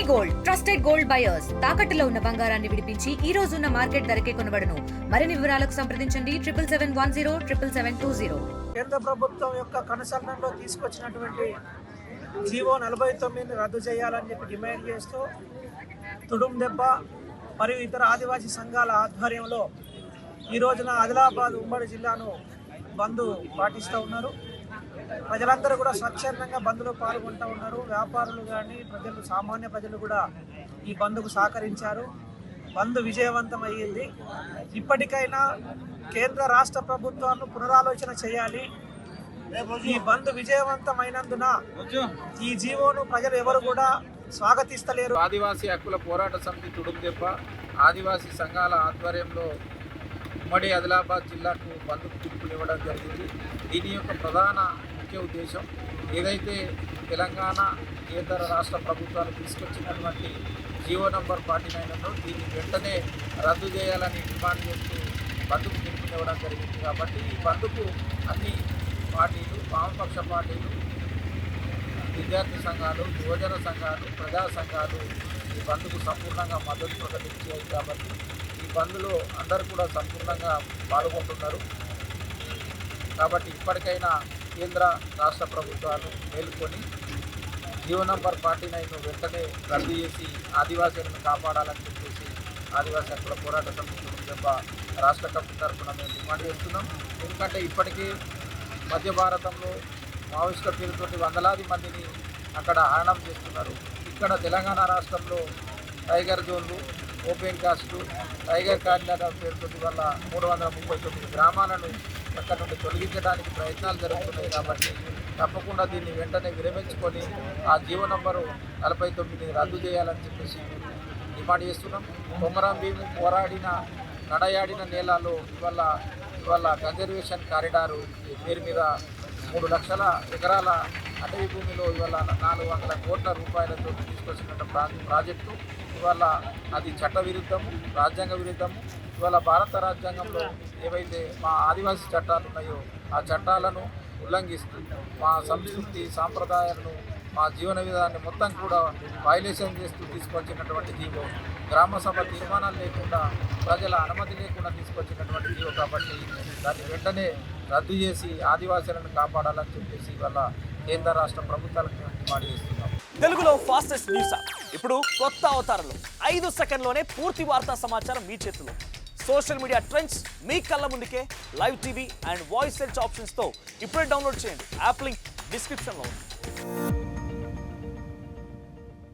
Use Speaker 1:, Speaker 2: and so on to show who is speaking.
Speaker 1: Gold trusted gold buyers తాకట్టులో ఉన్న బంగారాన్ని విడిపించి ఈ రోజు ఉన్న మార్కెట్ ధరకే కొనబడును. మరిన్ని వివరాలకు సంప్రదించండి 77107720.
Speaker 2: కేంద్ర ప్రభుత్వం యొక్క కనుసరణలో తీసుకొచ్చినటువంటి జీవో 49 రద్దు చేయాలని చెప్పి డిమాండ్ చేస్తూ తుడుం దెబ్బ మరియు ఇతర ఆదివాసీ సంఘాల ఆధ్వర్యంలో ఈ రోజున ఆదిలాబాద్ ఉమ్మడి జిల్లాను బంద్ పాటిస్తూ ఉన్నారు. ప్రజలందరూ కూడా స్వచ్ఛందంగా బంద్లో పాల్గొంటూ ఉన్నారు. వ్యాపారులు కానీ ప్రజలు, సామాన్య ప్రజలు కూడా ఈ బంద్కు సహకరించారు. బంద్ విజయవంతం అయ్యింది. ఇప్పటికైనా కేంద్ర రాష్ట్ర ప్రభుత్వాలను పునరాలోచన చేయాలి. ఈ బంద్ విజయవంతమైనందున ఈ జీవోను ప్రజలు ఎవరు కూడా స్వాగతిస్తలేరు.
Speaker 3: ఆదివాసీ హక్కుల పోరాట సమితి తుడుం దెబ్బ ఆదివాసీ సంఘాల ఆధ్వర్యంలో ఉమ్మడి ఆదిలాబాద్ జిల్లాకు బంద్కు పిలుపునివ్వడం జరిగింది. దీని యొక్క ప్రధాన ముఖ్య ఉద్దేశం ఏదైతే తెలంగాణ కేంద్ర రాష్ట్ర ప్రభుత్వాలు తీసుకొచ్చినటువంటి జీవో నంబర్ 49 దీన్ని వెంటనే రద్దు చేయాలని డిమాండ్ చేస్తూ బంద్కు పిలుపునివ్వడం జరిగింది. కాబట్టి ఈ బంద్కు అన్ని పార్టీలు, వామపక్ష పార్టీలు, విద్యార్థి సంఘాలు, యువజన సంఘాలు, ప్రజా సంఘాలు ఈ బంద్కు సంపూర్ణంగా మద్దతు ప్రకటించాయి. కాబట్టి ఈ బంద్లో అందరూ కూడా సంపూర్ణంగా పాల్గొంటున్నారు. కాబట్టి ఇప్పటికైనా కేంద్ర రాష్ట్ర ప్రభుత్వాలు మేలుకొని జీవో నంబర్ 49 వెంటనే రద్దు చేసి ఆదివాసీలను కాపాడాలని చెప్పేసి ఆదివాసీ హక్కుల పోరాట సమితి దెబ్బ రాష్ట్ర కమిటీ తరఫున మేము డిమాండ్ చేస్తున్నాం. ఎందుకంటే ఇప్పటికీ మధ్య భారతంలో మావోయిస్టుల పేరుతోటి వందలాది మందిని అక్కడ హరణం చేస్తున్నారు. ఇక్కడ తెలంగాణ రాష్ట్రంలో టైగర్ జోన్లు, ఓపెన్ కాస్టు, టైగర్ కారిడార్ పేరుతో వల్ల 339 గ్రామాలను అక్కడ నుండి తొలగించడానికి ప్రయత్నాలు జరుగుతున్నాయి. కాబట్టి తప్పకుండా దీన్ని వెంటనే విరమించుకొని ఆ జీవో నంబరు 49 రద్దు చేయాలని చెప్పేసి డిమాండ్ చేస్తున్నాం. కొమరం భీము పోరాడిన నడయాడిన నేలలో ఇవాళ కన్జర్వేషన్ కారిడారు పేరు మీద 3 లక్షల ఎకరాల అటవీ భూమిలో ఇవాళ 400 కోట్ల రూపాయలతో తీసుకొచ్చిన ప్రాజెక్టు ఇవాళ అది చట్ట విరుద్ధము, రాజ్యాంగ విరుద్ధము. ఇవాళ భారత రాజ్యాంగంలో ఏవైతే మా ఆదివాసీ చట్టాలు ఉన్నాయో ఆ చట్టాలను ఉల్లంఘిస్తూ మా సంస్కృతి, సాంప్రదాయాలను, మా జీవన విధానాన్ని మొత్తం కూడా వైలేషన్ చేస్తూ తీసుకొచ్చినటువంటి జీవో, గ్రామ సభ తీర్మానాలు లేకుండా, ప్రజల అనుమతి లేకుండా తీసుకొచ్చినటువంటి జీవో. కాబట్టి దాన్ని వెంటనే రద్దు చేసి ఆదివాసీలను కాపాడాలని చెప్పేసి ఇవాళ కేంద్ర రాష్ట్ర ప్రభుత్వాలకు డిమాండ్ చేస్తున్నాం.
Speaker 4: తెలుగులో ఫాస్టెస్ట్ న్యూస్ ఇప్పుడు కొత్త అవతారంలో 5 సెకండ్లోనే పూర్తి వార్తా సమాచారం మీ చేతిలో. సోషల్ మీడియా ట్రెండ్స్ మీ కళ్ళ ముందుకే live TV and voice search ఆప్షన్స్తో ఇప్పుడే డౌన్లోడ్ చేయండి. యాప్ లింక్ డిస్క్రిప్షన్లో ఉంది.